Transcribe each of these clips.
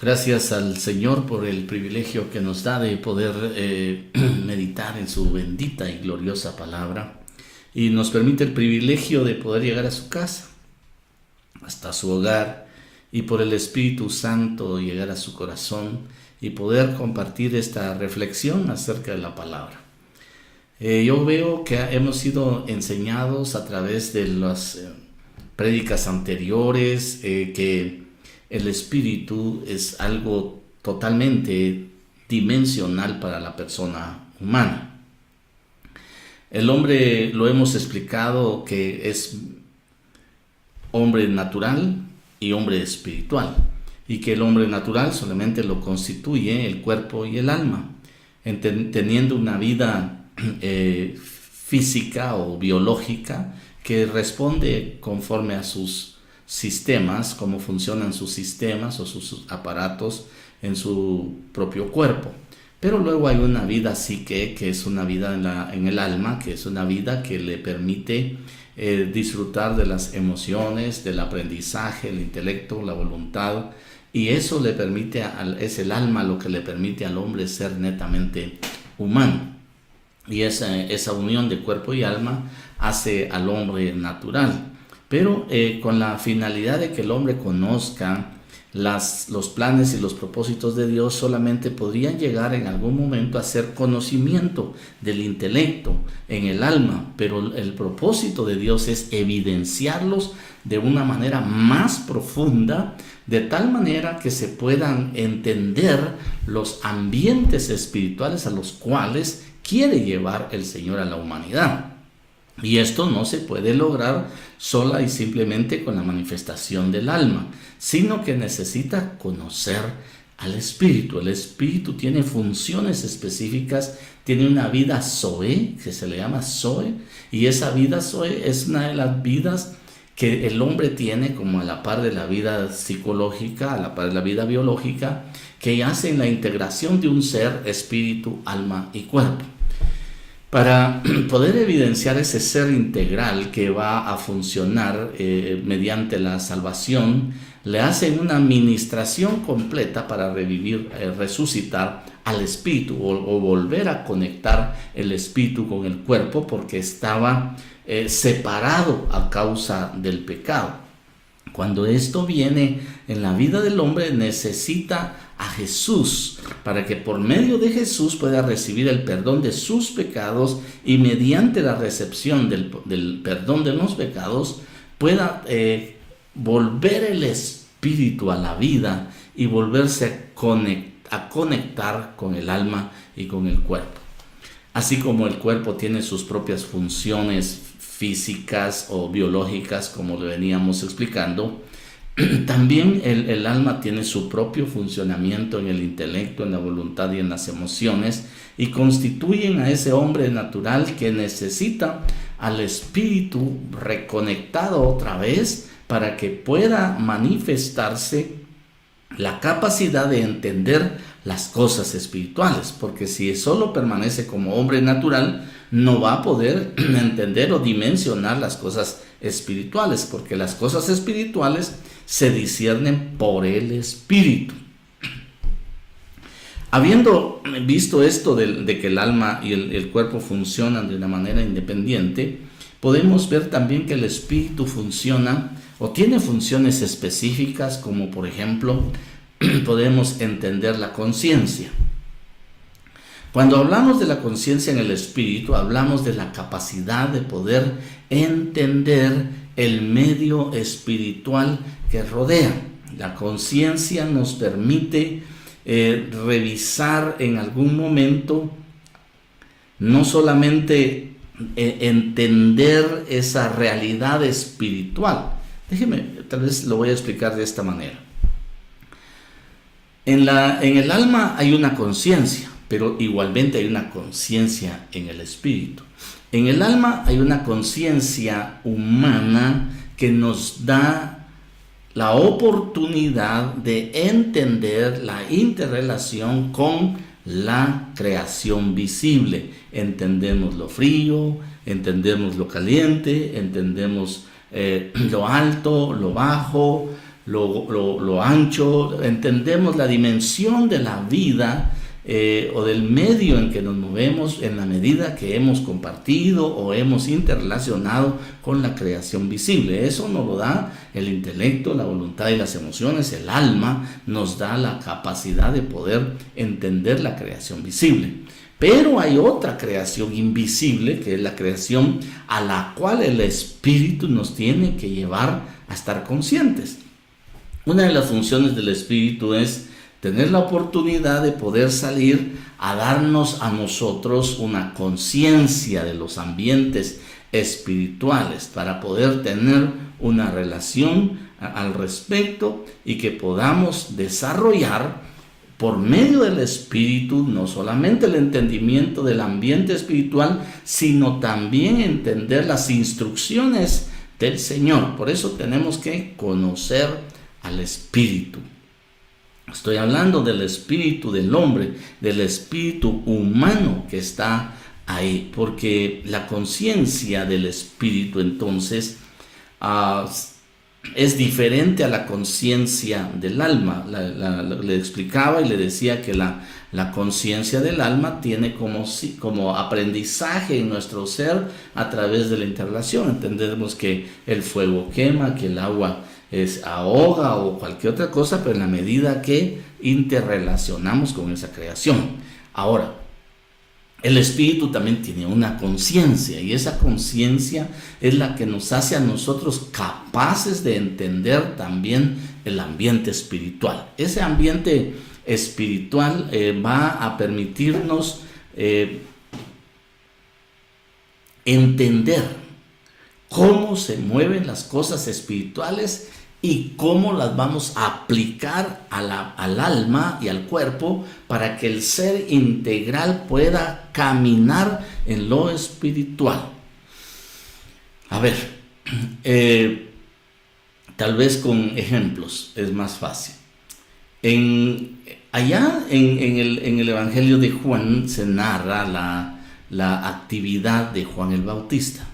Gracias al Señor por el privilegio que nos da de poder meditar en su bendita y gloriosa palabra, y nos permite el privilegio de poder llegar a su casa, hasta su hogar, y por el Espíritu Santo llegar a su corazón y poder compartir esta reflexión acerca de la palabra. Yo veo que hemos sido enseñados a través de las prédicas anteriores que el espíritu es algo totalmente dimensional para la persona humana. El hombre, lo hemos explicado, que es hombre natural y hombre espiritual, y que el hombre natural solamente lo constituye el cuerpo y el alma, teniendo una vida física o biológica que responde conforme a sus sistemas, cómo funcionan sus sistemas o sus aparatos en su propio cuerpo. Pero luego hay una vida psique, que es una vida en el alma, que es una vida que le permite disfrutar de las emociones, del aprendizaje, el intelecto, la voluntad, y eso le permite, es el alma lo que le permite al hombre ser netamente humano. Y esa unión de cuerpo y alma hace al hombre natural, pero con la finalidad de que el hombre conozca los planes y los propósitos de Dios. Solamente podrían llegar en algún momento a ser conocimiento del intelecto en el alma, pero el propósito de Dios es evidenciarlos de una manera más profunda, de tal manera que se puedan entender los ambientes espirituales a los cuales quiere llevar el Señor a la humanidad. Y esto no se puede lograr sola y simplemente con la manifestación del alma, sino que necesita conocer al Espíritu. El Espíritu tiene funciones específicas, tiene una vida Zoe, que se le llama Zoe, y esa vida Zoe es una de las vidas que el hombre tiene, como a la par de la vida psicológica, a la par de la vida biológica, que hacen la integración de un ser, espíritu, alma y cuerpo. Para poder evidenciar ese ser integral que va a funcionar mediante la salvación, le hacen una ministración completa para revivir, resucitar al espíritu o volver a conectar el espíritu con el cuerpo, porque estaba separado a causa del pecado. Cuando esto viene en la vida del hombre, necesita a Jesús para que por medio de Jesús pueda recibir el perdón de sus pecados, y mediante la recepción del perdón de los pecados pueda volver el espíritu a la vida y volverse a conectar con el alma y con el cuerpo. Así como el cuerpo tiene sus propias funciones físicas o biológicas, como lo veníamos explicando, también el alma tiene su propio funcionamiento en el intelecto, en la voluntad y en las emociones, y constituyen a ese hombre natural que necesita al espíritu reconectado otra vez para que pueda manifestarse la capacidad de entender las cosas espirituales, porque si solo permanece como hombre natural, no va a poder entender o dimensionar las cosas espirituales, porque las cosas espirituales se disciernen por el Espíritu. Habiendo visto esto de que el alma y el cuerpo funcionan de una manera independiente, podemos ver también que el Espíritu funciona o tiene funciones específicas, como por ejemplo podemos entender la conciencia. Cuando hablamos de la conciencia en el espíritu, hablamos de la capacidad de poder entender el medio espiritual que rodea. La conciencia nos permite revisar en algún momento, no solamente entender esa realidad espiritual. Déjeme, tal vez lo voy a explicar de esta manera. En el alma hay una conciencia, pero igualmente hay una conciencia en el espíritu. En el alma hay una conciencia humana que nos da la oportunidad de entender la interrelación con la creación visible. Entendemos lo frío, entendemos lo caliente, entendemos lo alto, lo bajo, lo ancho, entendemos la dimensión de la vida o del medio en que nos movemos en la medida que hemos compartido o hemos interrelacionado con la creación visible. Eso nos lo da el intelecto, la voluntad y las emociones. El alma nos da la capacidad de poder entender la creación visible. Pero hay otra creación invisible, que es la creación a la cual el espíritu nos tiene que llevar a estar conscientes. Una de las funciones del espíritu es tener la oportunidad de poder salir a darnos a nosotros una conciencia de los ambientes espirituales para poder tener una relación al respecto y que podamos desarrollar por medio del espíritu no solamente el entendimiento del ambiente espiritual, sino también entender las instrucciones del Señor. Por eso tenemos que conocer al espíritu. Estoy hablando del espíritu del hombre, del espíritu humano que está ahí, porque la conciencia del espíritu entonces es diferente a la conciencia del alma. Le explicaba y le decía que la conciencia del alma tiene como aprendizaje en nuestro ser a través de la interrelación. Entendemos que el fuego quema, que el agua ahoga o cualquier otra cosa, pero en la medida que interrelacionamos con esa creación. Ahora, el espíritu también tiene una conciencia, y esa conciencia es la que nos hace a nosotros capaces de entender también el ambiente espiritual. Ese ambiente espiritual va a permitirnos entender cómo se mueven las cosas espirituales y cómo las vamos a aplicar al alma y al cuerpo para que el ser integral pueda caminar en lo espiritual. A ver, tal vez con ejemplos es más fácil. Allá en el Evangelio de Juan se narra la actividad de Juan el Bautista.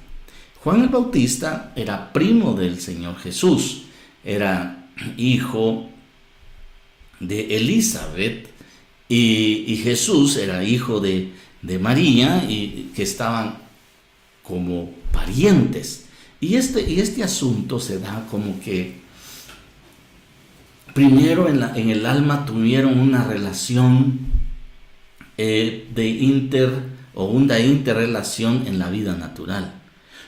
Juan el Bautista era primo del Señor Jesús. Era hijo de Elizabeth y Jesús era hijo de María, y que estaban como parientes. Y este asunto se da como que primero en el alma tuvieron una relación una interrelación en la vida natural.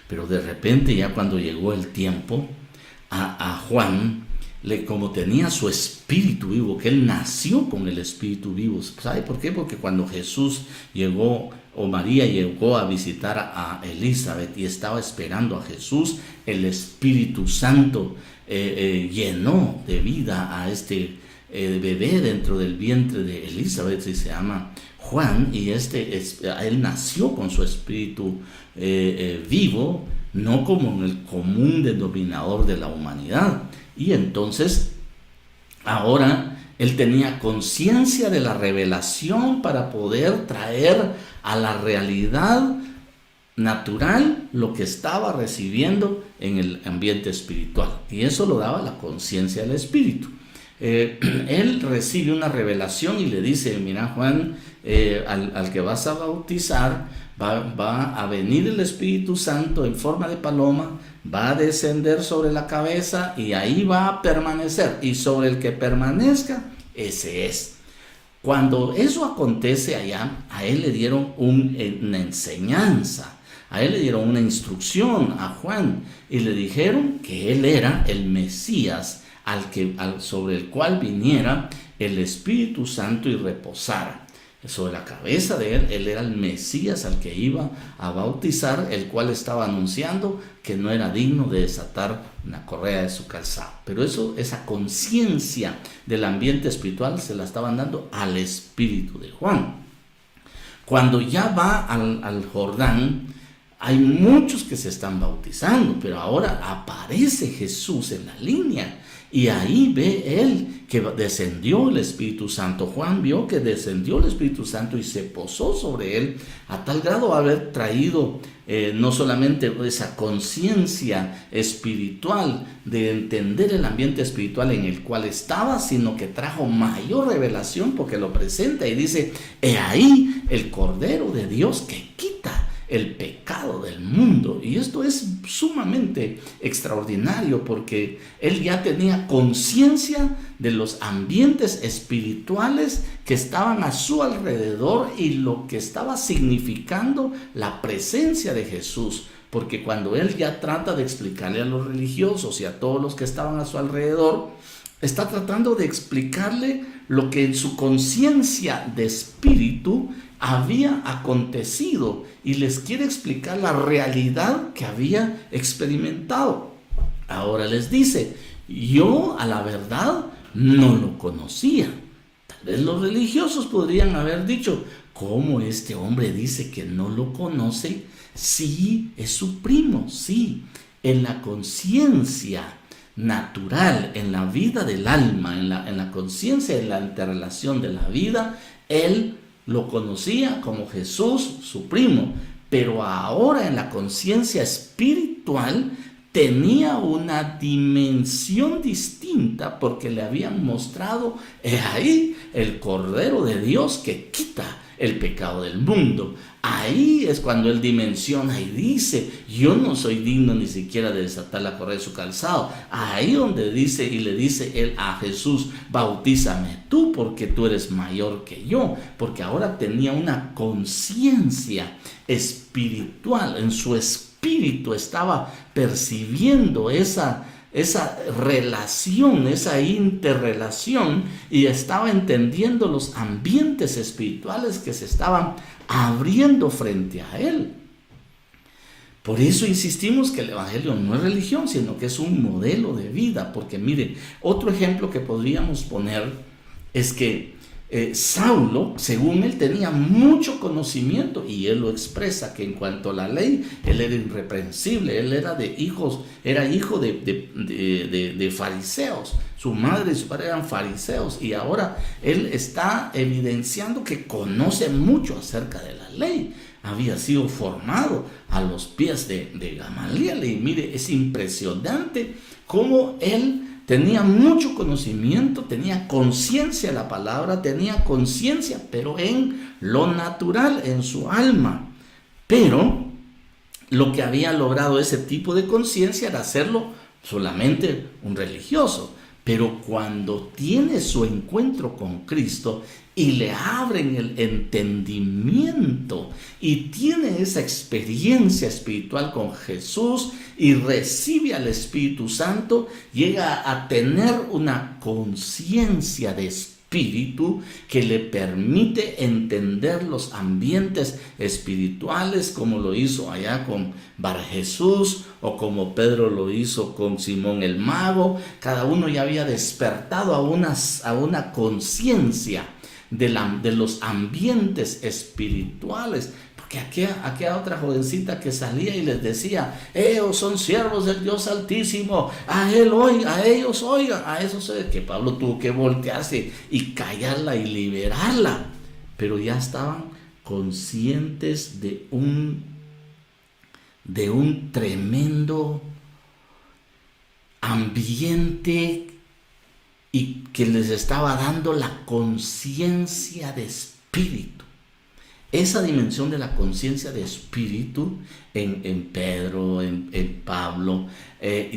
Pero de repente, ya cuando llegó el tiempo, a Juan, como tenía su espíritu vivo, que él nació con el espíritu vivo. ¿Sabe por qué? Porque cuando Jesús llegó, o María llegó a visitar a Elizabeth y estaba esperando a Jesús, el Espíritu Santo llenó de vida a este bebé dentro del vientre de Elizabeth, y se llama Juan, y él nació con su espíritu vivo, no como el común denominador de la humanidad. Y entonces ahora él tenía conciencia de la revelación para poder traer a la realidad natural lo que estaba recibiendo en el ambiente espiritual, y eso lo daba la conciencia del espíritu. Él recibe una revelación y le dice: mira, Juan, al que vas a bautizar va a venir el Espíritu Santo en forma de paloma, va a descender sobre la cabeza y ahí va a permanecer, y sobre el que permanezca, ese es. Cuando eso acontece allá, a él le dieron una enseñanza, a él le dieron una instrucción a Juan, y le dijeron que él era el Mesías sobre el cual viniera el Espíritu Santo y reposara sobre la cabeza de él. Él era el Mesías al que iba a bautizar, el cual estaba anunciando que no era digno de desatar una correa de su calzado. Pero esa conciencia del ambiente espiritual se la estaban dando al espíritu de Juan. Cuando ya va al Jordán, hay muchos que se están bautizando, pero ahora aparece Jesús en la línea Y ahí ve él que descendió el Espíritu Santo. Juan vio que descendió el Espíritu Santo y se posó sobre él, a tal grado de haber traído no solamente esa conciencia espiritual de entender el ambiente espiritual en el cual estaba, sino que trajo mayor revelación, porque lo presenta y dice: he ahí el Cordero de Dios que quita el pecado del mundo. Y esto es sumamente extraordinario, porque él ya tenía conciencia de los ambientes espirituales que estaban a su alrededor y lo que estaba significando la presencia de Jesús. Porque cuando él ya trata de explicarle a los religiosos y a todos los que estaban a su alrededor, está tratando de explicarle lo que en su conciencia de espíritu había acontecido, y les quiere explicar la realidad que había experimentado. Ahora les dice: yo a la verdad no lo conocía. Tal vez los religiosos podrían haber dicho: ¿cómo este hombre dice que no lo conoce? Sí, es su primo, sí. En la conciencia natural, en la vida del alma, en la conciencia de la interrelación de la vida, él lo conocía como Jesús, su primo, pero ahora en la conciencia espiritual tenía una dimensión distinta, porque le habían mostrado: he ahí el Cordero de Dios que quita el pecado del mundo. Ahí es cuando él dimensiona y dice: yo no soy digno ni siquiera de desatar la correa de su calzado. Ahí donde dice, y le dice él a Jesús: bautízame tú, porque tú eres mayor que yo. Porque ahora tenía una conciencia espiritual. En su espíritu estaba percibiendo esa relación, esa interrelación, y estaba entendiendo los ambientes espirituales que se estaban abriendo frente a él. Por eso insistimos que el Evangelio no es religión, sino que es un modelo de vida. Porque mire, otro ejemplo que podríamos poner es que Saulo, según él, tenía mucho conocimiento, y él lo expresa, que en cuanto a la ley, él era irreprensible. Él era hijo de fariseos. Su madre y su padre eran fariseos, y ahora él está evidenciando que conoce mucho acerca de la ley. Había sido formado a los pies de Gamaliel, y mire, es impresionante cómo él tenía mucho conocimiento, tenía conciencia de la palabra, tenía conciencia, pero en lo natural, en su alma. Pero lo que había logrado ese tipo de conciencia era hacerlo solamente un religioso. Pero cuando tiene su encuentro con Cristo y le abren el entendimiento y tiene esa experiencia espiritual con Jesús y recibe al Espíritu Santo, llega a tener una conciencia de espíritu que le permite entender los ambientes espirituales, como lo hizo allá con Bar Jesús, o como Pedro lo hizo con Simón el Mago. Cada uno ya había despertado a una conciencia de los ambientes espirituales. Porque aquella otra jovencita que salía y les decía: ellos son siervos del Dios Altísimo, a él oigan, a ellos oigan, a esos, que Pablo tuvo que voltearse y callarla y liberarla. Pero ya estaban conscientes de un tremendo ambiente, y que les estaba dando la conciencia de espíritu. Esa dimensión de la conciencia de espíritu en Pedro, en Pablo,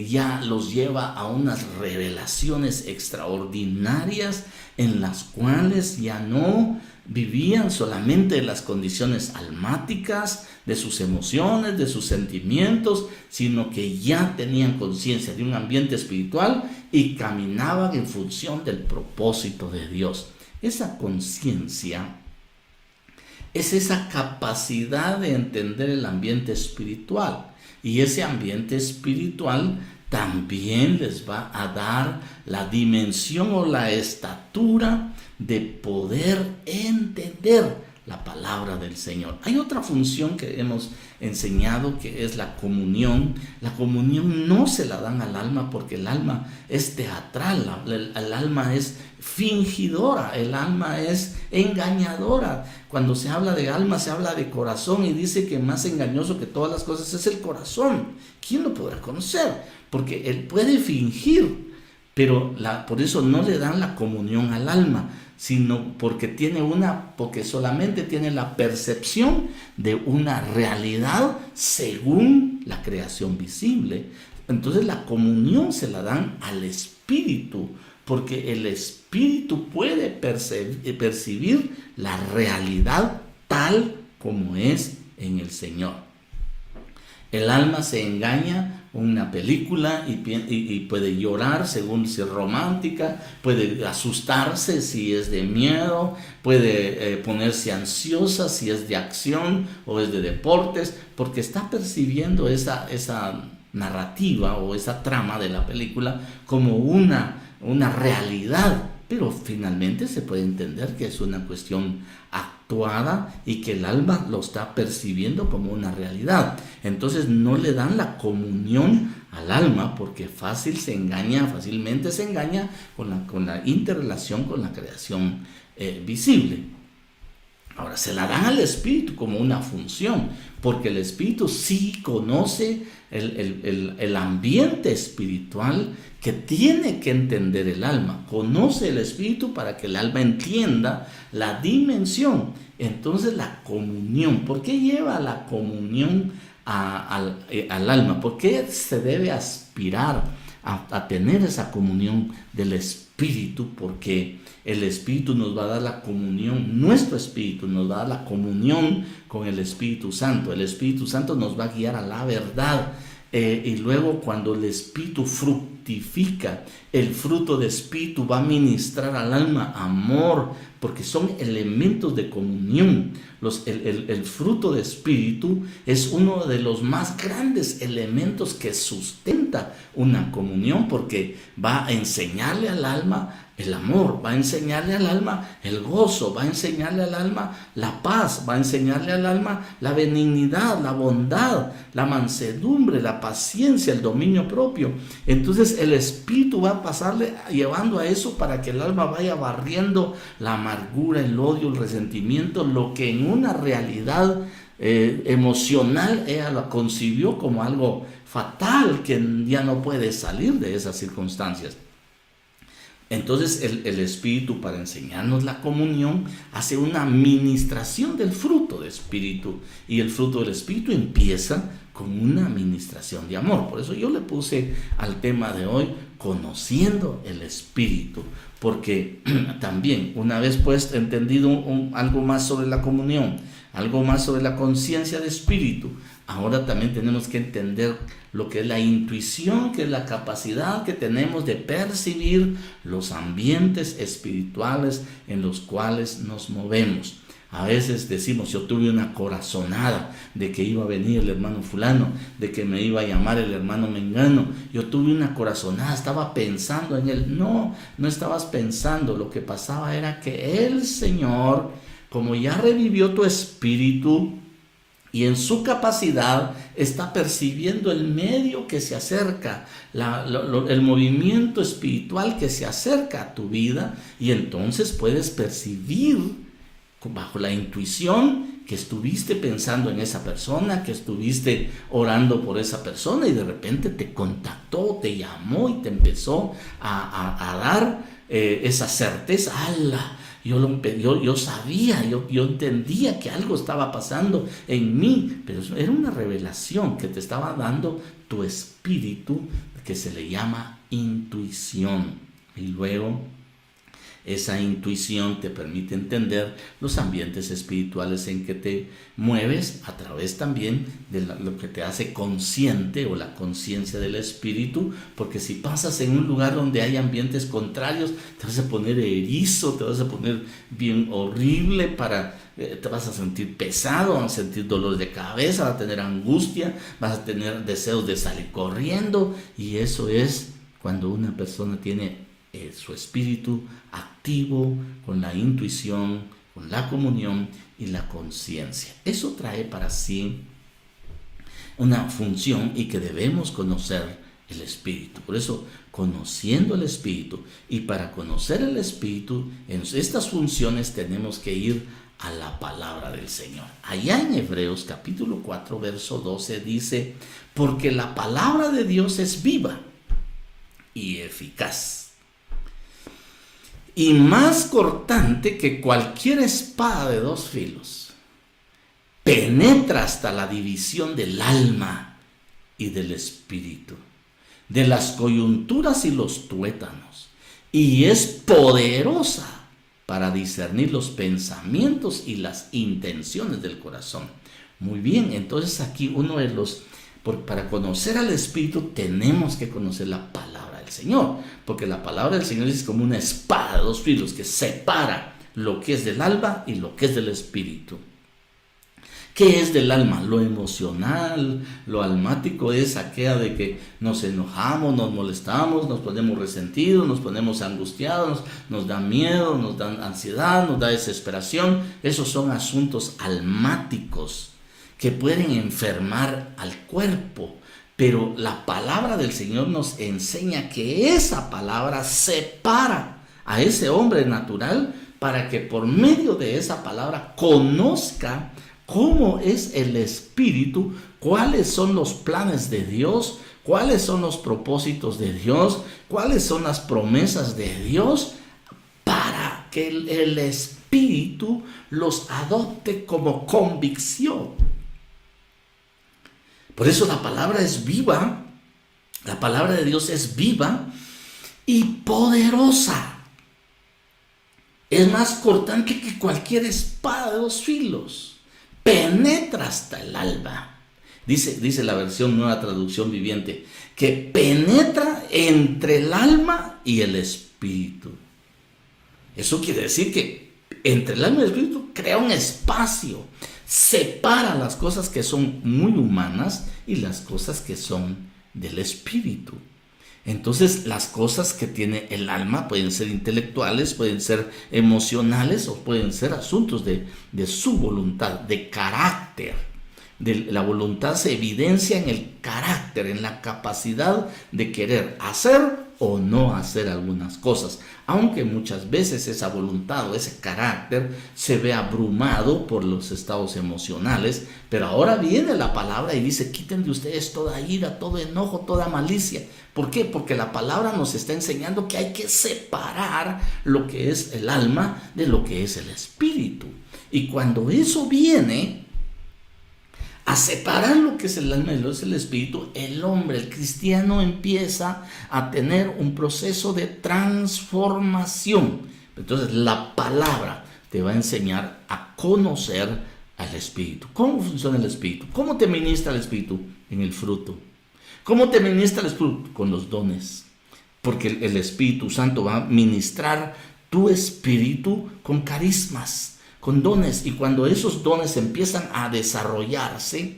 ya los lleva a unas revelaciones extraordinarias, en las cuales ya no vivían solamente de las condiciones almáticas, de sus emociones, de sus sentimientos, sino que ya tenían conciencia de un ambiente espiritual y caminaban en función del propósito de Dios. Esa conciencia es esa capacidad de entender el ambiente espiritual, y ese ambiente espiritual también les va a dar la dimensión o la estatura de poder entender la palabra palabra del Señor. Hay otra función que hemos enseñado, que es la comunión. La comunión no se la dan al alma porque el alma es teatral, el alma es fingidora, el alma es engañadora. Cuando se habla de alma, se habla de corazón, y dice que más engañoso que todas las cosas es el corazón. ¿Quién lo podrá conocer? Porque él puede fingir, pero por eso no le dan la comunión al alma, sino porque solamente tiene la percepción de una realidad según la creación visible. Entonces la comunión se la dan al espíritu, porque el espíritu puede percibir la realidad tal como es en el Señor. El alma se engaña una película y puede llorar según si es romántica, puede asustarse si es de miedo, puede ponerse ansiosa si es de acción o es de deportes, porque está percibiendo esa narrativa o esa trama de la película como una realidad, pero finalmente se puede entender que es una cuestión actuada y que el alma lo está percibiendo como una realidad. Entonces no le dan la comunión al alma porque fácilmente se engaña con la interrelación con la creación visible. Ahora, se la dan al espíritu como una función, porque el espíritu sí conoce el ambiente espiritual que tiene que entender el alma. Conoce el espíritu para que el alma entienda la dimensión. Entonces la comunión, ¿por qué lleva la comunión al alma? ¿Por qué se debe aspirar a tener esa comunión del espíritu? Porque el espíritu nos va a dar la comunión, nuestro espíritu nos va a dar la comunión con el Espíritu Santo. El Espíritu Santo nos va a guiar a la verdad. Y luego cuando el espíritu fructifica, el fruto de espíritu va a ministrar al alma amor, porque son elementos de comunión. El fruto de espíritu es uno de los más grandes elementos que sustenta una comunión, porque va a enseñarle al alma el amor, va a enseñarle al alma el gozo, va a enseñarle al alma la paz, va a enseñarle al alma la benignidad, la bondad, la mansedumbre, la paciencia, el dominio propio. Entonces el espíritu va a pasarle llevando a eso para que el alma vaya barriendo la amargura, el odio, el resentimiento, lo que en una realidad emocional ella lo concibió como algo fatal, que ya no puede salir de esas circunstancias. Entonces el Espíritu, para enseñarnos la comunión, hace una administración del fruto del Espíritu, y el fruto del Espíritu empieza con una administración de amor. Por eso yo le puse al tema de hoy, conociendo el Espíritu, porque también una vez pues entendido algo más sobre la comunión, algo más sobre la conciencia de Espíritu, ahora también tenemos que entender lo que es la intuición, que es la capacidad que tenemos de percibir los ambientes espirituales en los cuales nos movemos. A veces decimos, yo tuve una corazonada de que iba a venir el hermano fulano, de que me iba a llamar el hermano mengano. Yo tuve una corazonada, estaba pensando en él. No estabas pensando. Lo que pasaba era que el Señor, como ya revivió tu espíritu, y en su capacidad está percibiendo el medio que se acerca, el movimiento espiritual que se acerca a tu vida, y entonces puedes percibir bajo la intuición que estuviste pensando en esa persona, que estuviste orando por esa persona, y de repente te contactó, te llamó y te empezó a dar esa certeza. ¡Hala! Yo sabía, yo entendía que algo estaba pasando en mí, pero era una revelación que te estaba dando tu espíritu, que se le llama intuición. Y luego esa intuición te permite entender los ambientes espirituales en que te mueves, a través también de lo que te hace consciente, o la conciencia del espíritu, porque si pasas en un lugar donde hay ambientes contrarios, te vas a poner erizo, te vas a poner bien horrible, te vas a sentir pesado, vas a sentir dolor de cabeza, vas a tener angustia, vas a tener deseos de salir corriendo, y eso es cuando una persona tiene su espíritu activo con la intuición con la comunión y la conciencia. Eso trae para sí una función y que debemos conocer el Espíritu. Por eso, conociendo el Espíritu, y para conocer el Espíritu, en estas funciones tenemos que ir a la palabra del Señor. Allá en Hebreos capítulo 4, verso 12 dice: porque la palabra de Dios es viva y eficaz, y más cortante que cualquier espada de dos filos, penetra hasta la división del alma y del espíritu, de las coyunturas y los tuétanos, y es poderosa para discernir los pensamientos y las intenciones del corazón. Muy bien, entonces aquí para conocer al Espíritu tenemos que conocer la palabra del Señor, porque la palabra del Señor es como una espada de dos filos que separa lo que es del alma y lo que es del Espíritu. ¿Qué es del alma? Lo emocional, lo almático es aquella de que nos enojamos, nos molestamos, nos ponemos resentidos, nos ponemos angustiados, nos da miedo, nos da ansiedad, nos da desesperación. Esos son asuntos almáticos que pueden enfermar al cuerpo. Pero la palabra del Señor nos enseña que esa palabra separa a ese hombre natural para que por medio de esa palabra conozca cómo es el Espíritu, cuáles son los planes de Dios, cuáles son los propósitos de Dios, cuáles son las promesas de Dios, para que el Espíritu los adopte como convicción. Por eso la palabra es viva, la palabra de Dios es viva y poderosa. Es más cortante que cualquier espada de dos filos. Penetra hasta el alma. Dice la versión Nueva Traducción Viviente, que penetra entre el alma y el espíritu. Eso quiere decir que entre el alma y el espíritu crea un espacio, separa las cosas que son muy humanas y las cosas que son del espíritu. Entonces, las cosas que tiene el alma pueden ser intelectuales, pueden ser emocionales o pueden ser asuntos de su voluntad, de carácter. La voluntad se evidencia en el carácter, en la capacidad de querer hacer o no hacer algunas cosas, aunque muchas veces esa voluntad o ese carácter se ve abrumado por los estados emocionales. Pero ahora viene la palabra y dice: quiten de ustedes toda ira, todo enojo, toda malicia. ¿Por qué? Porque la palabra nos está enseñando que hay que separar lo que es el alma de lo que es el espíritu. Y cuando eso viene a separar lo que es el alma y lo que es el espíritu, el hombre, el cristiano, empieza a tener un proceso de transformación. Entonces la palabra te va a enseñar a conocer al espíritu. ¿Cómo funciona el espíritu? ¿Cómo te ministra el espíritu? En el fruto. ¿Cómo te ministra el espíritu? Con los dones. Porque el Espíritu Santo va a ministrar tu espíritu con carismas, con dones. Y cuando esos dones empiezan a desarrollarse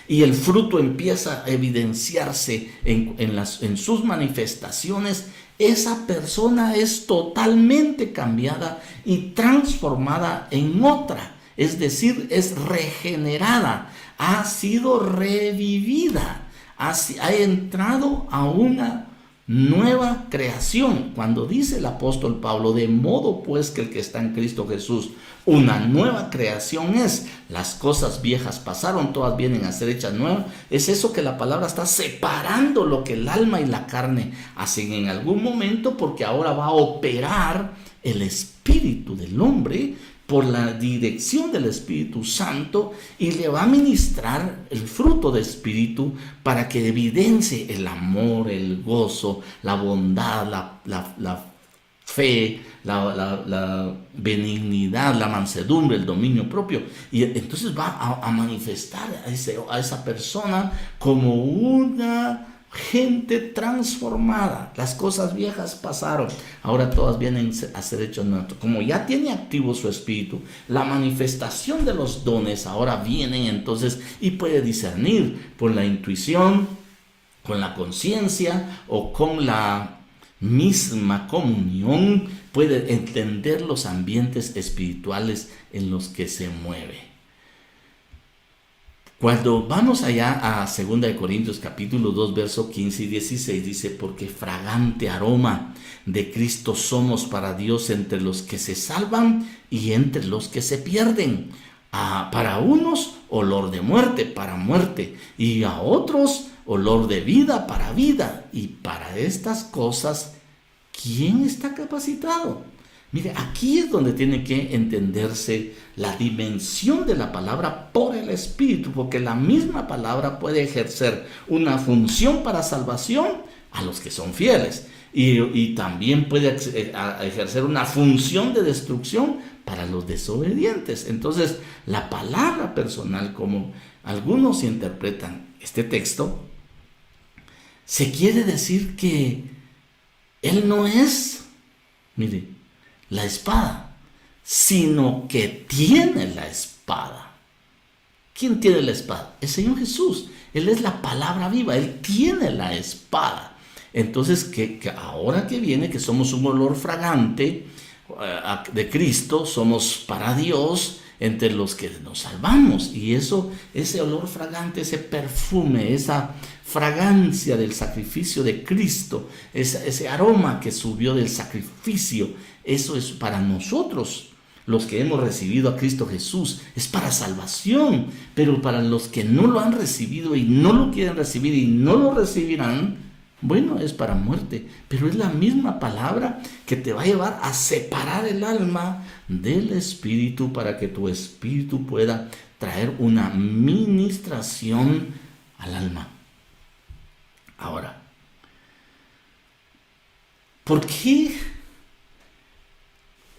y el fruto empieza a evidenciarse en sus manifestaciones, esa persona es totalmente cambiada y transformada en otra. Es decir, es regenerada, ha sido revivida, ha entrado a una nueva creación. Cuando dice el apóstol Pablo: de modo pues que el que está en Cristo Jesús, una nueva creación es. Las cosas viejas pasaron, todas vienen a ser hechas nuevas. Es eso que la palabra está separando lo que el alma y la carne hacen en algún momento, porque ahora va a operar el espíritu del hombre por la dirección del Espíritu Santo y le va a ministrar el fruto del Espíritu para que evidencie el amor, el gozo, la bondad, la fe, la benignidad, la mansedumbre, el dominio propio. Y entonces va a manifestar a esa persona como una gente transformada. Las cosas viejas pasaron, ahora todas vienen a ser hechas nuevas. Como ya tiene activo su espíritu, la manifestación de los dones ahora vienen entonces, y puede discernir por la intuición, con la conciencia o con la misma comunión, puede entender los ambientes espirituales en los que se mueve. Cuando vamos allá a 2 Corintios capítulo 2, verso 15 y 16, dice: porque fragante aroma de Cristo somos para Dios entre los que se salvan y entre los que se pierden. Para unos olor de muerte para muerte, y a otros olor de vida para vida. Y para estas cosas, ¿quién está capacitado? Mire, aquí es donde tiene que entenderse la dimensión de la palabra por el Espíritu, porque la misma palabra puede ejercer una función para salvación a los que son fieles, y también puede ejercer una función de destrucción para los desobedientes. Entonces, la palabra personal, como algunos interpretan este texto, se quiere decir que Él no es, mire, la espada, sino que tiene la espada. ¿Quién tiene la espada? El Señor Jesús. Él es la palabra viva, Él tiene la espada. Entonces, que ahora que viene, que somos un olor fragante de Cristo, somos para Dios entre los que nos salvamos. Y eso, ese olor fragante, ese perfume, esa fragancia del sacrificio de Cristo, ese aroma que subió del sacrificio, eso es para nosotros, los que hemos recibido a Cristo Jesús, es para salvación. Pero para los que no lo han recibido y no lo quieren recibir y no lo recibirán, bueno, es para muerte. Pero es la misma palabra que te va a llevar a separar el alma del espíritu, para que tu espíritu pueda traer una ministración al alma. Ahora, ¿por qué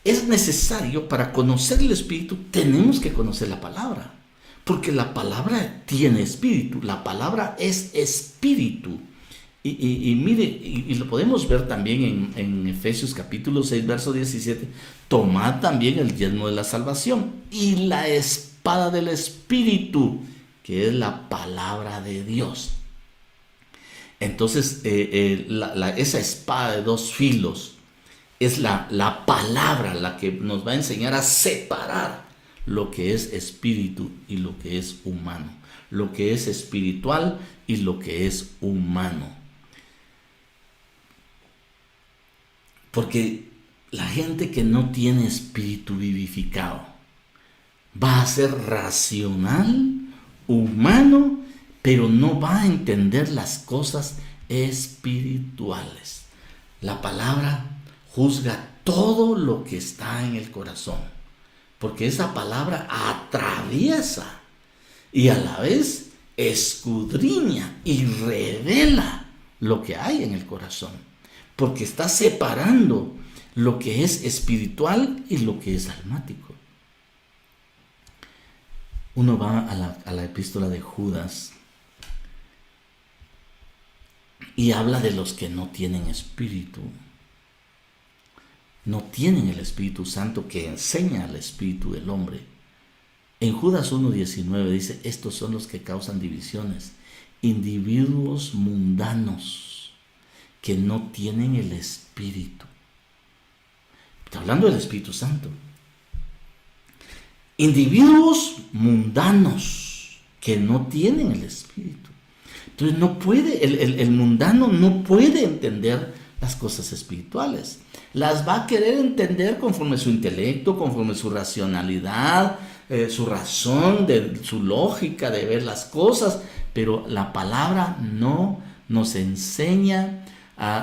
es necesario? Para conocer el espíritu tenemos que conocer la palabra, porque la palabra tiene espíritu, la palabra es espíritu. Y mire, y lo podemos ver también en Efesios capítulo 6, verso 17. Tomad también el yelmo de la salvación y la espada del espíritu, que es la palabra de Dios. Entonces, esa espada de dos filos es la palabra la que nos va a enseñar a separar lo que es espíritu y lo que es humano, lo que es espiritual y lo que es humano. Porque la gente que no tiene espíritu vivificado va a ser racional, humano, pero no va a entender las cosas espirituales. La palabra juzga todo lo que está en el corazón, porque esa palabra atraviesa y a la vez escudriña y revela lo que hay en el corazón, porque está separando lo que es espiritual y lo que es almático. Uno va a la epístola de Judas y habla de los que no tienen espíritu. No tienen el Espíritu Santo que enseña al espíritu del hombre. En Judas 1:19 dice: estos son los que causan divisiones, individuos mundanos que no tienen el Espíritu. Está hablando del Espíritu Santo. Individuos mundanos que no tienen el Espíritu. Entonces no puede, el mundano no puede entender las cosas espirituales. Las va a querer entender conforme su intelecto, conforme su racionalidad, su razón, su lógica de ver las cosas, pero la palabra no nos enseña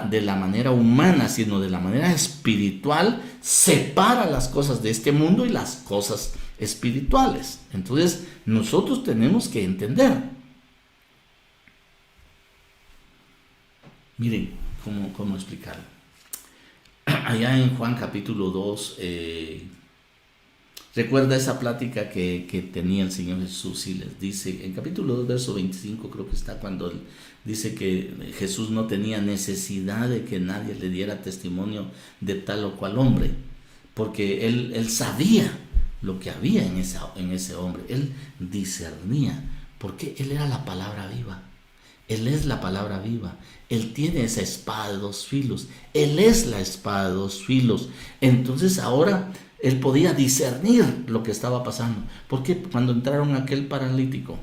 de la manera humana, sino de la manera espiritual. Separa las cosas de este mundo y las cosas espirituales. Entonces nosotros tenemos que entender. Miren, ¿cómo explicarlo? Allá en Juan capítulo 2, recuerda esa plática que tenía el Señor Jesús, y les dice, en capítulo 2, verso 25 creo que está, cuando él dice que Jesús no tenía necesidad de que nadie le diera testimonio de tal o cual hombre, porque él sabía lo que había en ese hombre, él discernía, porque él era la palabra viva. Él es la palabra viva. Él tiene esa espada de dos filos. Él es la espada de dos filos. Entonces ahora él podía discernir lo que estaba pasando. Porque cuando entraron aquel paralítico,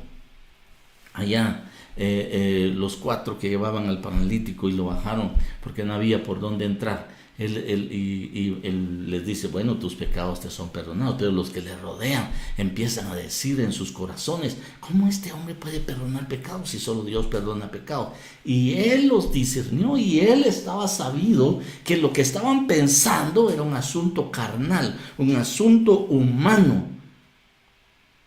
allá los 4 que llevaban al paralítico y lo bajaron porque no había por dónde entrar, él les dice, bueno, tus pecados te son perdonados. Pero los que le rodean empiezan a decir en sus corazones, ¿cómo este hombre puede perdonar pecados si solo Dios perdona pecados? Y él los discernió, y él estaba sabido que lo que estaban pensando era un asunto carnal, un asunto humano.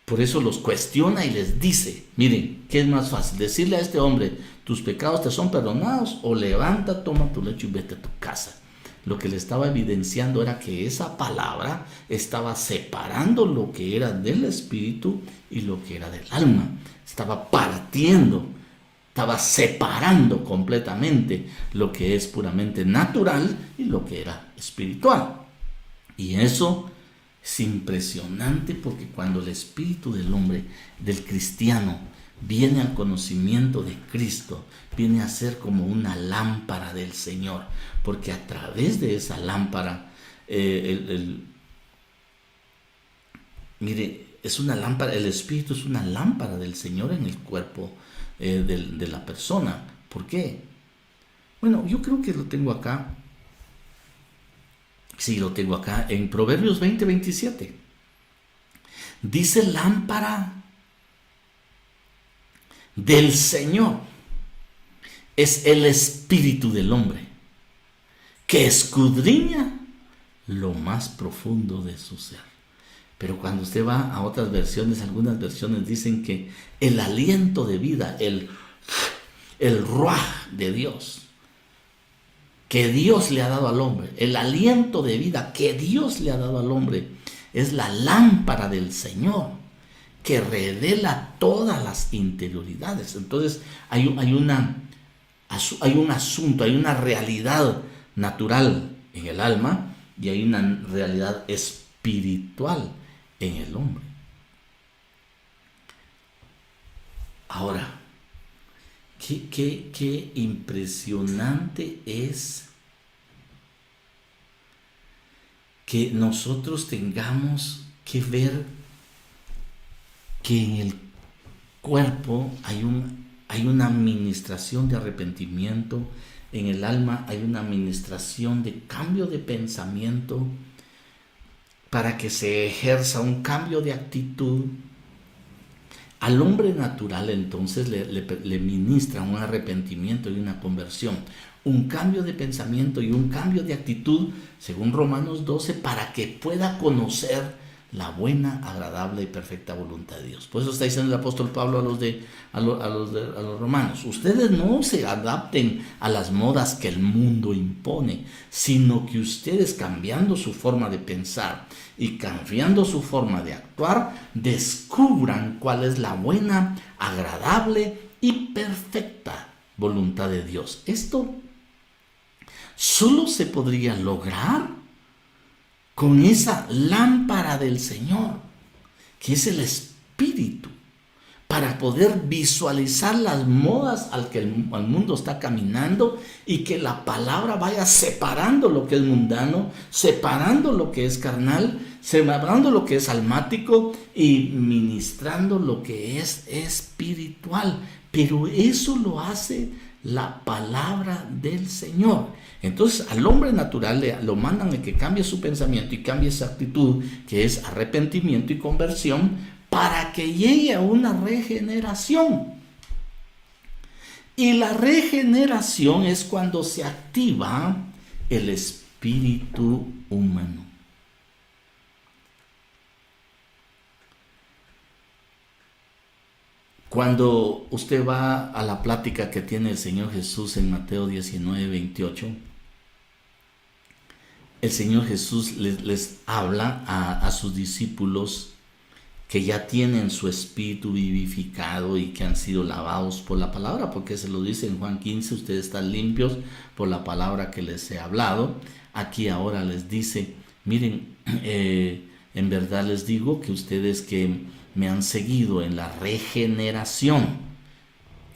Por eso los cuestiona y les dice, miren, ¿qué es más fácil? Decirle a este hombre, tus pecados te son perdonados, o levanta, toma tu lecho y vete a tu casa. Lo que le estaba evidenciando era que esa palabra estaba separando lo que era del espíritu y lo que era del alma. Estaba partiendo, estaba separando completamente lo que es puramente natural y lo que era espiritual. Y eso es impresionante, porque cuando el espíritu del hombre, del cristiano, viene al conocimiento de Cristo, viene a ser como una lámpara del Señor, porque a través de esa lámpara, mire, es una lámpara, el espíritu es una lámpara del Señor en el cuerpo de la persona. ¿Por qué? Bueno, yo creo que lo tengo acá. Sí, lo tengo acá en Proverbios 20:27. Dice, lámpara del Señor es el espíritu del hombre, que escudriña lo más profundo de su ser. Pero cuando usted va a otras versiones, algunas versiones dicen que el aliento de vida, el ruaj de Dios, que Dios le ha dado al hombre, el aliento de vida que Dios le ha dado al hombre, es la lámpara del Señor, que revela todas las interioridades. Entonces hay un asunto, hay una realidad natural en el alma, y hay una realidad espiritual en el hombre. Ahora, qué impresionante es que nosotros tengamos que ver que en el cuerpo hay una administración de arrepentimiento, en el alma hay una administración de cambio de pensamiento, para que se ejerza un cambio de actitud. Al hombre natural entonces le ministra un arrepentimiento y una conversión, un cambio de pensamiento y un cambio de actitud, según Romanos 12, para que pueda conocer la buena, agradable y perfecta voluntad de Dios. Por eso está diciendo el apóstol Pablo a los romanos, ustedes no se adapten a las modas que el mundo impone, sino que ustedes, cambiando su forma de pensar y cambiando su forma de actuar, descubran cuál es la buena, agradable y perfecta voluntad de Dios. Esto solo se podría lograr con esa lámpara del Señor, que es el Espíritu, para poder visualizar las modas al que el mundo está caminando, y que la palabra vaya separando lo que es mundano, separando lo que es carnal, separando lo que es almático y ministrando lo que es espiritual. Pero eso lo hace la palabra del Señor. Entonces al hombre natural lo mandan a que cambie su pensamiento y cambie esa actitud, que es arrepentimiento y conversión, para que llegue a una regeneración. Y la regeneración es cuando se activa el espíritu humano. Cuando usted va a la plática que tiene el Señor Jesús en Mateo 19:28, el Señor Jesús les habla a sus discípulos que ya tienen su espíritu vivificado y que han sido lavados por la palabra, porque se lo dice en Juan 15, ustedes están limpios por la palabra que les he hablado. Aquí ahora les dice, miren, en verdad les digo que ustedes que me han seguido en la regeneración,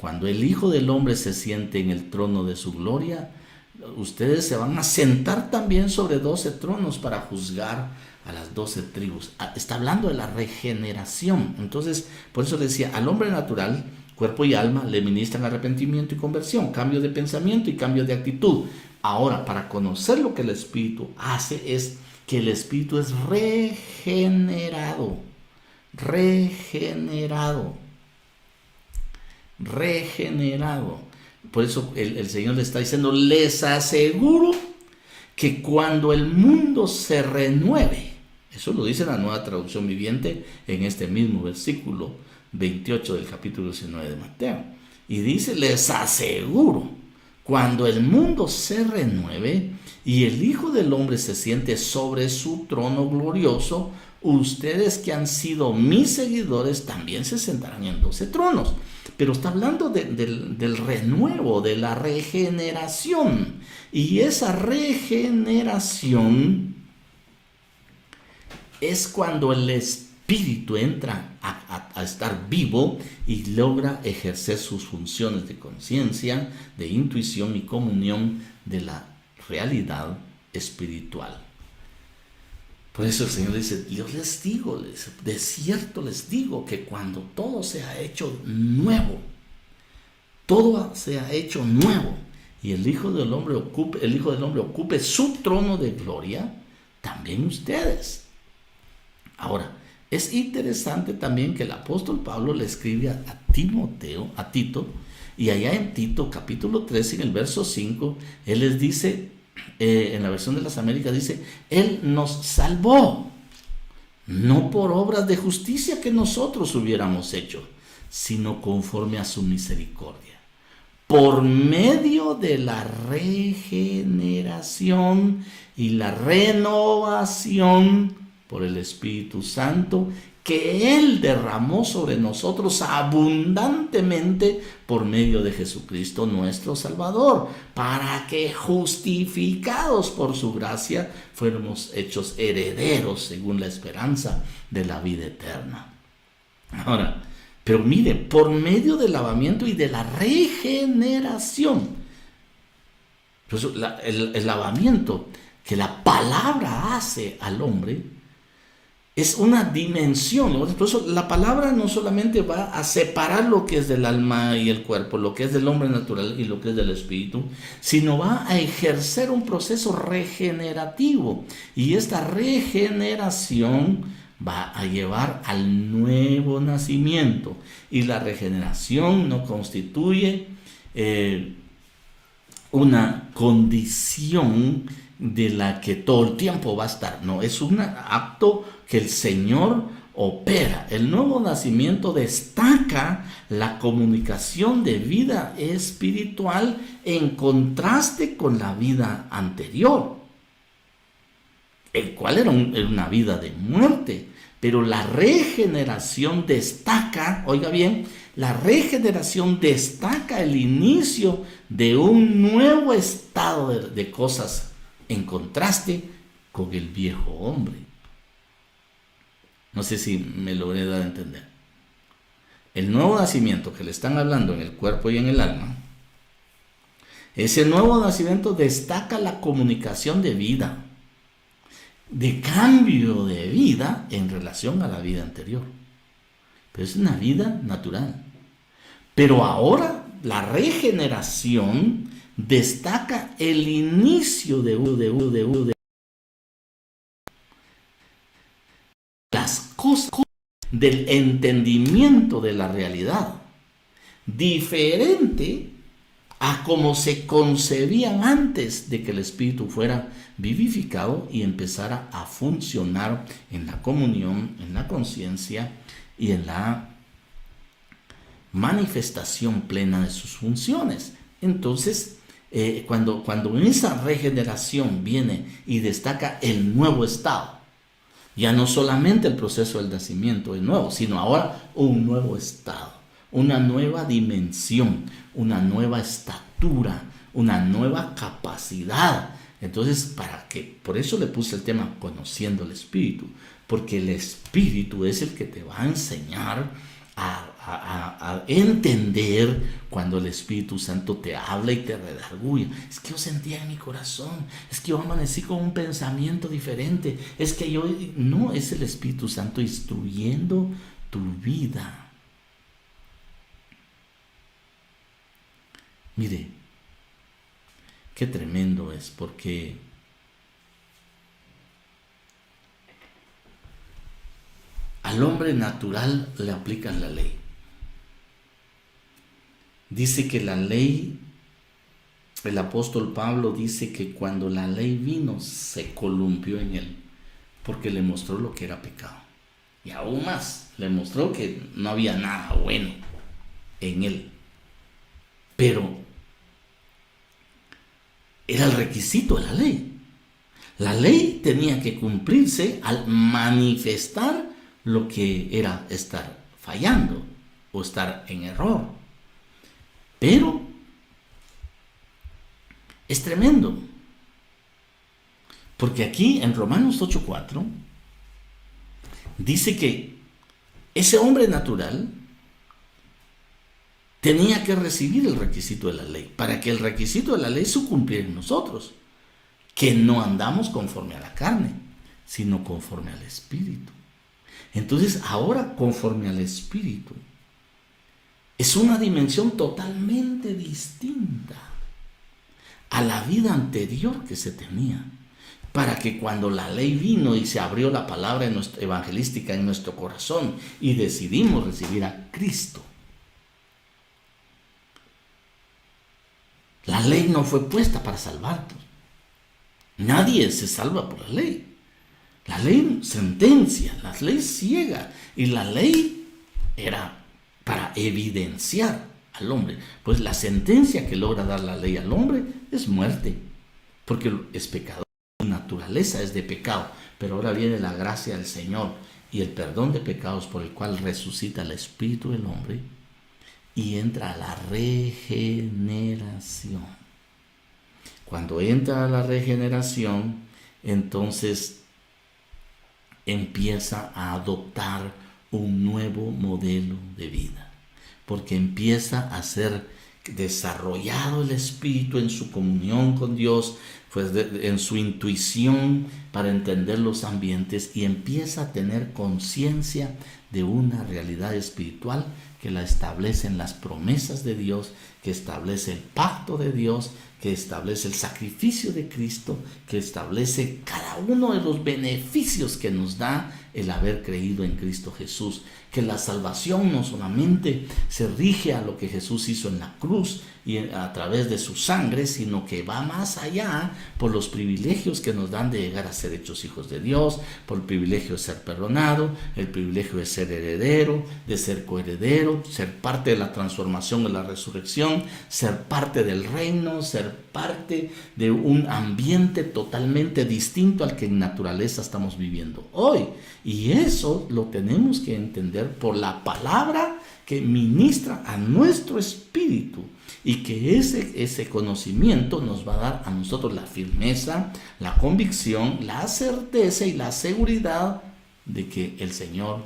cuando el Hijo del Hombre se siente en el trono de su gloria, ustedes se van a sentar también sobre 12 tronos para juzgar a las 12 tribus. Está hablando de la regeneración. Entonces, por eso decía, al hombre natural, cuerpo y alma, le ministran arrepentimiento y conversión, cambio de pensamiento y cambio de actitud. Ahora, para conocer lo que el Espíritu hace, es que el Espíritu es regenerado. Por eso el Señor le está diciendo, les aseguro que cuando el mundo se renueve, eso lo dice la Nueva Traducción Viviente en este mismo versículo 28 del capítulo 19 de Mateo, y dice, les aseguro, cuando el mundo se renueve y el Hijo del Hombre se siente sobre su trono glorioso, ustedes que han sido mis seguidores también se sentarán en 12 tronos. Pero está hablando del renuevo, de la regeneración. Y esa regeneración es cuando el Espíritu entra a estar vivo y logra ejercer sus funciones de conciencia, de intuición y comunión de la realidad espiritual. Por eso el Señor dice, yo les digo, de cierto les digo que cuando todo sea hecho nuevo, y el Hijo del Hombre ocupe su trono de gloria, también ustedes. Ahora, es interesante también que el apóstol Pablo le escribe a Tito, y allá en Tito capítulo 3, en el verso 5, él les dice, en la versión de las Américas dice, Él nos salvó, no por obras de justicia que nosotros hubiéramos hecho, sino conforme a su misericordia, por medio de la regeneración y la renovación por el Espíritu Santo que Él derramó sobre nosotros abundantemente por medio de Jesucristo nuestro Salvador, para que justificados por su gracia fuéramos hechos herederos según la esperanza de la vida eterna. Ahora, pero mire, por medio del lavamiento y de la regeneración, pues el lavamiento que la palabra hace al hombre es una dimensión. Por eso la palabra no solamente va a separar lo que es del alma y el cuerpo, lo que es del hombre natural y lo que es del espíritu, sino va a ejercer un proceso regenerativo. Y esta regeneración va a llevar al nuevo nacimiento. Y la regeneración no constituye una condición de la que todo el tiempo va a estar. No, es un acto que el Señor opera. El nuevo nacimiento destaca la comunicación de vida espiritual en contraste con la vida anterior, el cual era una vida de muerte. Pero la regeneración destaca, oiga bien, la regeneración destaca el inicio de un nuevo estado de cosas en contraste con el viejo hombre. No sé si me logré dar a entender. El nuevo nacimiento que le están hablando en el cuerpo y en el alma, ese nuevo nacimiento destaca la comunicación de vida, de cambio de vida en relación a la vida anterior. Pero es una vida natural. Pero ahora la regeneración destaca el inicio de las cosas, del entendimiento de la realidad, diferente a como se concebían antes de que el Espíritu fuera vivificado y empezara a funcionar en la comunión, en la conciencia y en la manifestación plena de sus funciones. Entonces, cuando esa regeneración viene y destaca el nuevo estado, ya no solamente el proceso del nacimiento es nuevo, sino ahora un nuevo estado, una nueva dimensión, una nueva estatura, una nueva capacidad. Entonces, por eso le puse el tema conociendo el Espíritu, porque el Espíritu es el que te va a enseñar a a entender cuando el Espíritu Santo te habla y te redarguye. Es que yo sentía en mi corazón, es que yo amanecí con un pensamiento diferente, es que yo... No, es el Espíritu Santo instruyendo tu vida. Mire, qué tremendo es, porque al hombre natural le aplican la ley. Dice que la ley, el apóstol Pablo dice que cuando la ley vino se columpió en él, porque le mostró lo que era pecado. Y aún más, le mostró que no había nada bueno en él. Pero era el requisito de la ley. La ley tenía que cumplirse al manifestar lo que era estar fallando o estar en error. Pero es tremendo, porque aquí en Romanos 8:4 dice que ese hombre natural tenía que recibir el requisito de la ley, para que el requisito de la ley se cumpliera en nosotros, que no andamos conforme a la carne, sino conforme al Espíritu. Entonces ahora, conforme al Espíritu, es una dimensión totalmente distinta a la vida anterior que se tenía, para que cuando la ley vino y se abrió la palabra evangelística en nuestro corazón y decidimos recibir a Cristo, la ley no fue puesta para salvarnos. Nadie se salva por la ley. La ley sentencia, la ley ciega, y la ley era para evidenciar al hombre. Pues la sentencia que logra dar la ley al hombre es muerte, porque es pecador, su naturaleza es de pecado. Pero ahora viene la gracia del Señor y el perdón de pecados, por el cual resucita el espíritu del hombre y entra a la regeneración. Cuando entra a la regeneración, entonces empieza a adoptar un nuevo modelo de vida, porque empieza a ser desarrollado el espíritu en su comunión con Dios, pues en su intuición para entender los ambientes, y empieza a tener conciencia de una realidad espiritual que la establecen las promesas de Dios, que establece el pacto de Dios, que establece el sacrificio de Cristo, que establece cada uno de los beneficios que nos da el haber creído en Cristo Jesús, que la salvación no solamente se rige a lo que Jesús hizo en la cruz y a través de su sangre, sino que va más allá por los privilegios que nos dan de llegar a ser hechos hijos de Dios, por el privilegio de ser perdonado, el privilegio de ser heredero, de ser coheredero, ser parte de la transformación de la resurrección, ser parte del reino, ser parte de un ambiente totalmente distinto al que en naturaleza estamos viviendo hoy. Y eso lo tenemos que entender por la palabra que ministra a nuestro espíritu, y que ese conocimiento nos va a dar a nosotros la firmeza, la convicción, la certeza y la seguridad de que el Señor,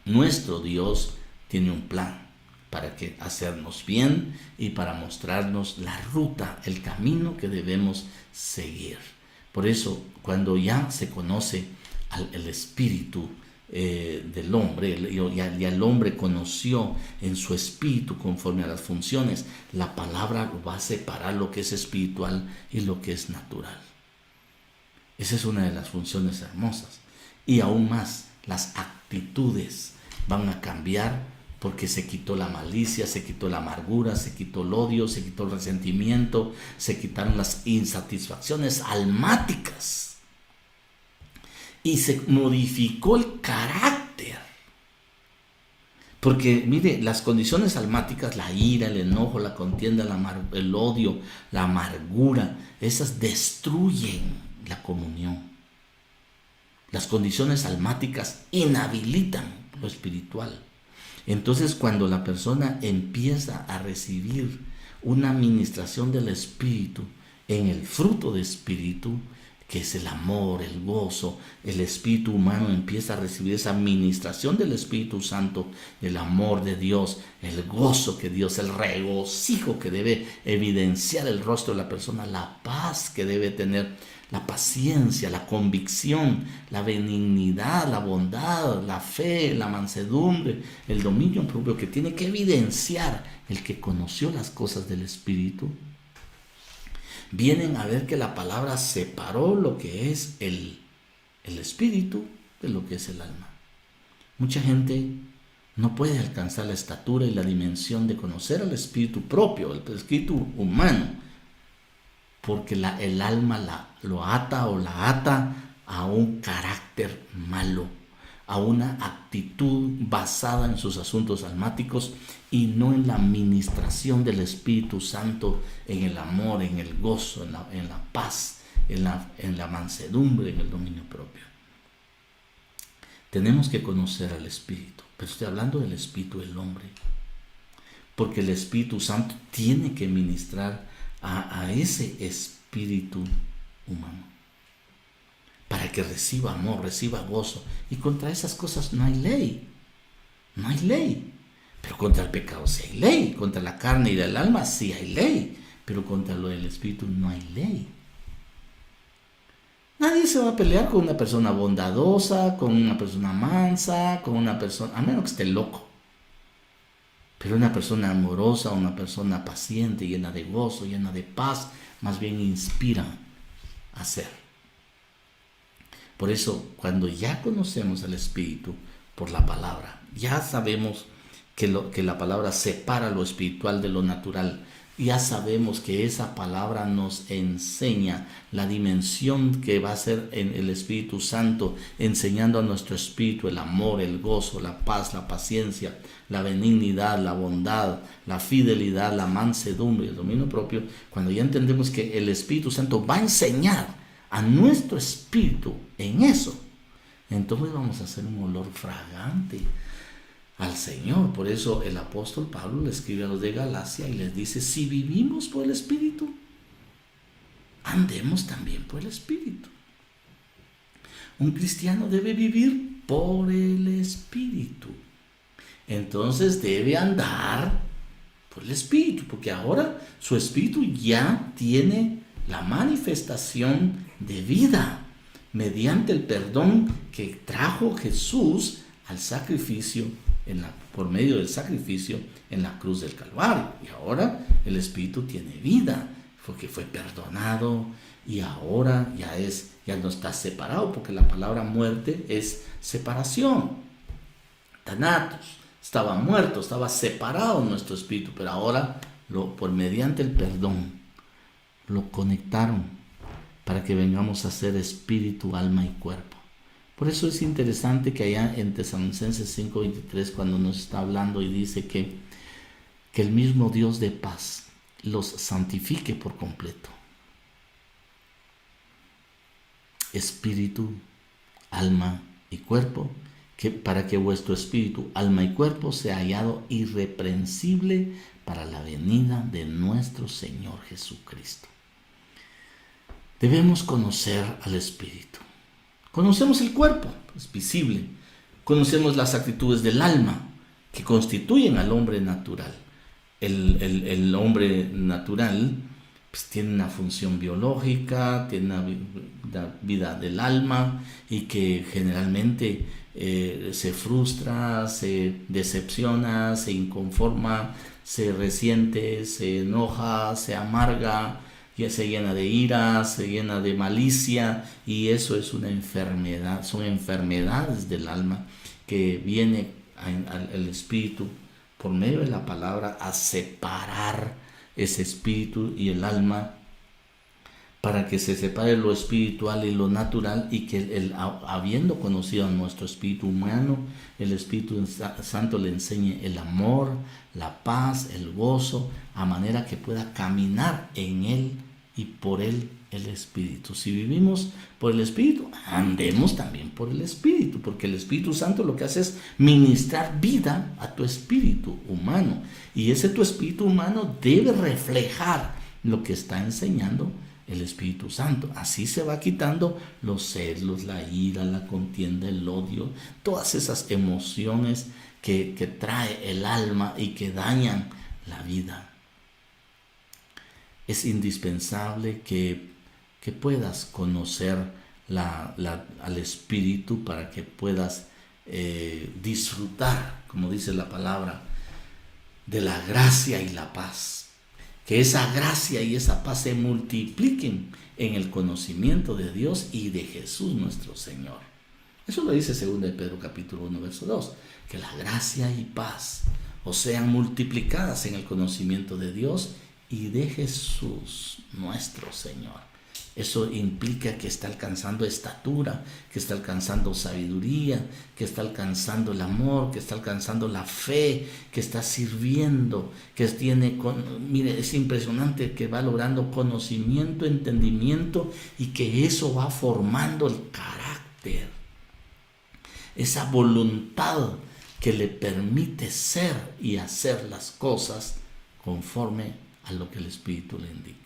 nuestro Dios, tiene un plan para que hacernos bien y para mostrarnos la ruta, el camino que debemos seguir. Por eso, cuando ya se conoce el espíritu del hombre, y el hombre conoció en su espíritu conforme a las funciones, la palabra va a separar lo que es espiritual y lo que es natural. Esa es una de las funciones hermosas. Y aún más, las actitudes van a cambiar, porque se quitó la malicia, se quitó la amargura, se quitó el odio, se quitó el resentimiento, se quitaron las insatisfacciones almáticas y se modificó el carácter. Porque mire, las condiciones almáticas, la ira, el enojo, la contienda, el odio, la amargura, esas destruyen la comunión. Las condiciones almáticas inhabilitan lo espiritual. Entonces, cuando la persona empieza a recibir una administración del Espíritu en el fruto de Espíritu, que es el amor, el gozo. El espíritu humano empieza a recibir esa administración del Espíritu Santo, el amor de Dios, el gozo que Dios, el regocijo que debe evidenciar el rostro de la persona, la paz que debe tener, la paciencia, la convicción, la benignidad, la bondad, la fe, la mansedumbre, el dominio propio que tiene que evidenciar el que conoció las cosas del Espíritu. Vienen a ver que la palabra separó lo que es el espíritu de lo que es el alma. Mucha gente no puede alcanzar la estatura y la dimensión de conocer al espíritu propio, el espíritu humano, porque el alma lo ata o la ata a un carácter malo, a una actitud basada en sus asuntos almáticos y no en la administración del Espíritu Santo, en el amor, en el gozo, en la paz, en la mansedumbre, en el dominio propio. Tenemos que conocer al Espíritu, pero estoy hablando del Espíritu del hombre, porque el Espíritu Santo tiene que ministrar a ese espíritu humano para que reciba amor, reciba gozo. Y contra esas cosas no hay ley. No hay ley. Pero contra el pecado sí hay ley. Contra la carne y el alma sí hay ley. Pero contra lo del espíritu no hay ley. Nadie se va a pelear con una persona bondadosa, con una persona mansa, con una persona, a menos que esté loco. Pero una persona amorosa, una persona paciente, llena de gozo, llena de paz, más bien inspira a ser. Por eso, cuando ya conocemos al Espíritu por la palabra, ya sabemos que la palabra separa lo espiritual de lo natural. Ya sabemos que esa palabra nos enseña la dimensión que va a ser en el Espíritu Santo, enseñando a nuestro espíritu el amor, el gozo, la paz, la paciencia, la benignidad, la bondad, la fidelidad, la mansedumbre y el dominio propio. Cuando ya entendemos que el Espíritu Santo va a enseñar a nuestro espíritu en eso, entonces vamos a hacer un olor fragante al Señor. Por eso el apóstol Pablo le escribe a los de Galacia y les dice: si vivimos por el Espíritu, andemos también por el Espíritu. Un cristiano debe vivir por el Espíritu. Entonces debe andar por el Espíritu, porque ahora su espíritu ya tiene la manifestación de vida mediante el perdón que trajo Jesús al sacrificio por medio del sacrificio en la cruz del Calvario. Y ahora el espíritu tiene vida porque fue perdonado y ahora ya no está separado, porque la palabra muerte es separación. Thanatos, estaba muerto, estaba separado nuestro espíritu, pero ahora por mediante el perdón lo conectaron para que vengamos a ser espíritu, alma y cuerpo. Por eso es interesante que allá en Tesalonicenses 5:23, cuando nos está hablando y dice que el mismo Dios de paz los santifique por completo. Espíritu, alma y cuerpo, para que vuestro espíritu, alma y cuerpo sea hallado irreprensible para la venida de nuestro Señor Jesucristo. Debemos conocer al espíritu. Conocemos el cuerpo, es visible. Conocemos las actitudes del alma que constituyen al hombre natural. El hombre natural pues, tiene una función biológica, tiene una vida del alma y que generalmente se frustra, se decepciona, se inconforma, se resiente, se enoja, se amarga, se llena de ira, se llena de malicia, y eso es una enfermedad, son enfermedades del alma que viene al espíritu por medio de la palabra a separar ese espíritu y el alma, para que se separe lo espiritual y lo natural, y que habiendo conocido a nuestro espíritu humano, el Espíritu Santo le enseñe el amor, la paz, el gozo, a manera que pueda caminar en él y por él el Espíritu. Si vivimos por el Espíritu, andemos también por el Espíritu, porque el Espíritu Santo lo que hace es ministrar vida a tu espíritu humano, y ese tu espíritu humano debe reflejar lo que está enseñando el Espíritu Santo. Así se va quitando los celos, la ira, la contienda, el odio, todas esas emociones que trae el alma y que dañan la vida. Es indispensable que puedas conocer al Espíritu para que puedas disfrutar, como dice la palabra, de la gracia y la paz. Que esa gracia y esa paz se multipliquen en el conocimiento de Dios y de Jesús nuestro Señor. Eso lo dice 2 de Pedro capítulo 1, verso 2. Que la gracia y paz os sean multiplicadas en el conocimiento de Dios y de Jesús nuestro Señor. Eso implica que está alcanzando estatura, que está alcanzando sabiduría, que está alcanzando el amor, que está alcanzando la fe, que está sirviendo, que tiene, mire, es impresionante que va logrando conocimiento, entendimiento y que eso va formando el carácter, esa voluntad que le permite ser y hacer las cosas conforme a lo que el Espíritu le indica.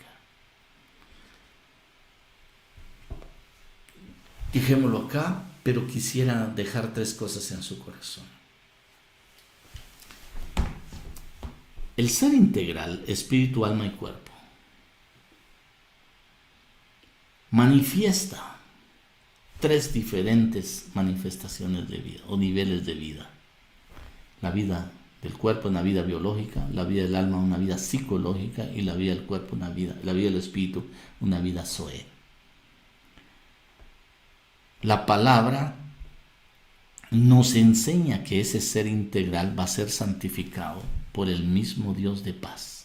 Dejémoslo acá, pero quisiera dejar 3 cosas en su corazón. El ser integral, espíritu, alma y cuerpo, manifiesta 3 diferentes manifestaciones de vida o niveles de vida. La vida del cuerpo, una vida biológica; la vida del alma, una vida psicológica; y la vida del cuerpo, la vida del espíritu, una vida zoe. La palabra nos enseña que ese ser integral va a ser santificado por el mismo Dios de paz.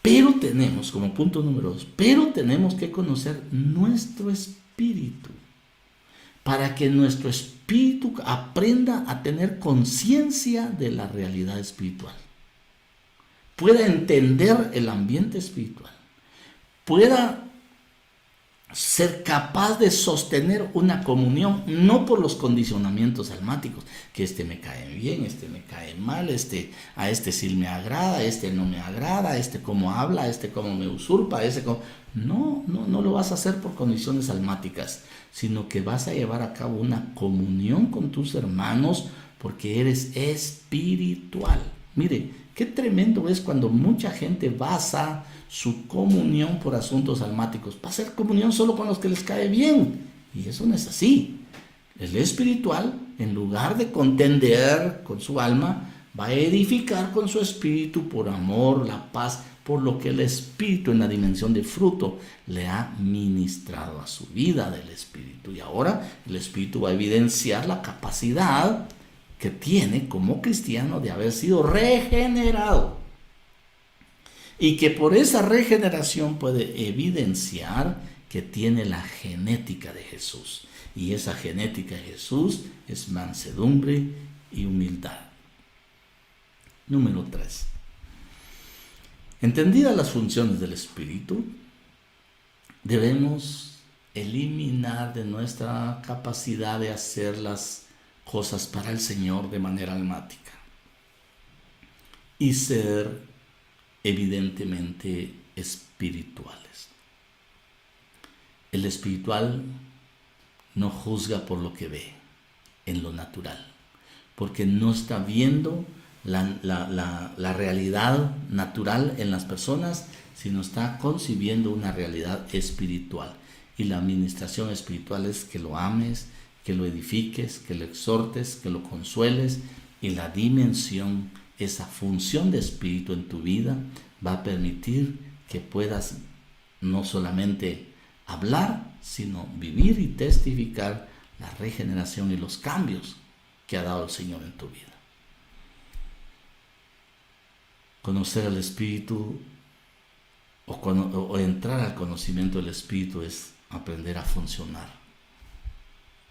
Pero tenemos, como punto número 2, tenemos que conocer nuestro espíritu, para que nuestro espíritu aprenda a tener conciencia de la realidad espiritual, pueda entender el ambiente espiritual, pueda ser capaz de sostener una comunión, no por los condicionamientos almáticos, que este me cae bien, este me cae mal, a este sí me agrada, este no me agrada, este cómo habla, este cómo me usurpa, No lo vas a hacer por condiciones almáticas, sino que vas a llevar a cabo una comunión con tus hermanos porque eres espiritual. Mire, qué tremendo es cuando mucha gente basa su comunión por asuntos almáticos. Va a ser comunión solo con los que les cae bien. Y eso no es así. El espiritual, en lugar de contender con su alma, va a edificar con su espíritu por amor, la paz, por lo que el espíritu en la dimensión de fruto le ha ministrado a su vida del espíritu. Y ahora el espíritu va a evidenciar la capacidad que tiene como cristiano de haber sido regenerado. Y que por esa regeneración puede evidenciar que tiene la genética de Jesús. Y esa genética de Jesús es mansedumbre y humildad. Número 3. Entendidas las funciones del Espíritu, debemos eliminar de nuestra capacidad de hacer las cosas para el Señor de manera almática y ser evidentemente espirituales. El espiritual no juzga por lo que ve en lo natural, porque no está viendo la realidad natural en las personas, sino está concibiendo una realidad espiritual. Y la administración espiritual es que lo ames, que lo edifiques, que lo exhortes, que lo consueles, y la dimensión, esa función de espíritu en tu vida va a permitir que puedas no solamente hablar, sino vivir y testificar la regeneración y los cambios que ha dado el Señor en tu vida. Conocer al Espíritu o entrar al conocimiento del Espíritu es aprender a funcionar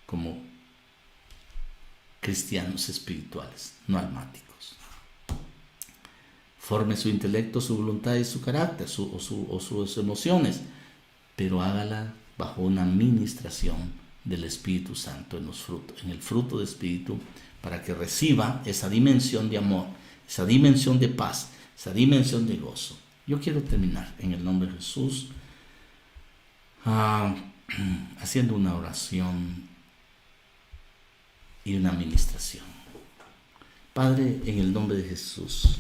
como cristianos espirituales, no almáticos. Forme su intelecto, su voluntad y su carácter o sus emociones, pero hágala bajo una administración del Espíritu Santo en el fruto de Espíritu, para que reciba esa dimensión de amor, esa dimensión de paz, esa dimensión de gozo Yo quiero terminar en el nombre de Jesús haciendo una oración y una administración. Padre, en el nombre de Jesús,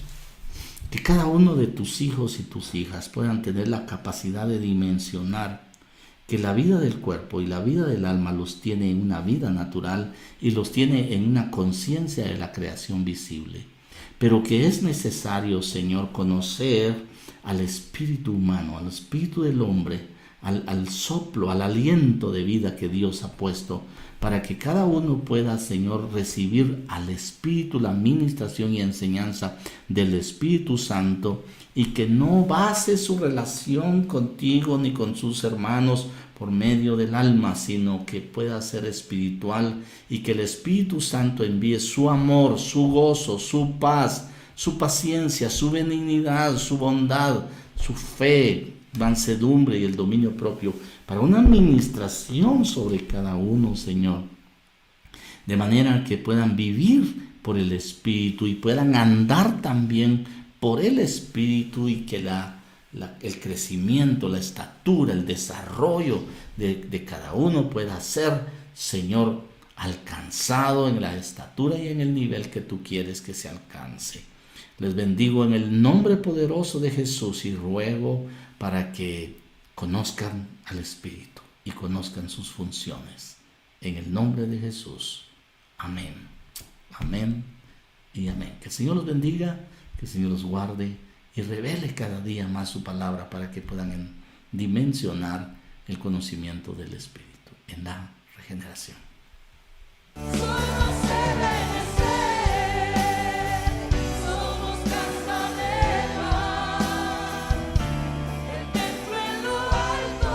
que cada uno de tus hijos y tus hijas puedan tener la capacidad de dimensionar que la vida del cuerpo y la vida del alma los tiene en una vida natural y los tiene en una conciencia de la creación visible, pero que es necesario, Señor, conocer al espíritu humano, al espíritu del hombre, al soplo, al aliento de vida que Dios ha puesto, para que cada uno pueda, Señor, recibir al Espíritu la ministración y enseñanza del Espíritu Santo, y que no base su relación contigo ni con sus hermanos por medio del alma, sino que pueda ser espiritual, y que el Espíritu Santo envíe su amor, su gozo, su paz, su paciencia, su benignidad, su bondad, su fe, mansedumbre y el dominio propio para una administración sobre cada uno, Señor, de manera que puedan vivir por el Espíritu y puedan andar también por el Espíritu, y que el crecimiento, la estatura, el desarrollo de cada uno pueda ser, Señor, alcanzado en la estatura y en el nivel que tú quieres que se alcance. Les bendigo en el nombre poderoso de Jesús y ruego para que conozcan al Espíritu y conozcan sus funciones. En el nombre de Jesús. Amén. Amén y amén. Que el Señor los bendiga, que el Señor los guarde y revele cada día más su palabra para que puedan dimensionar el conocimiento del Espíritu en la regeneración.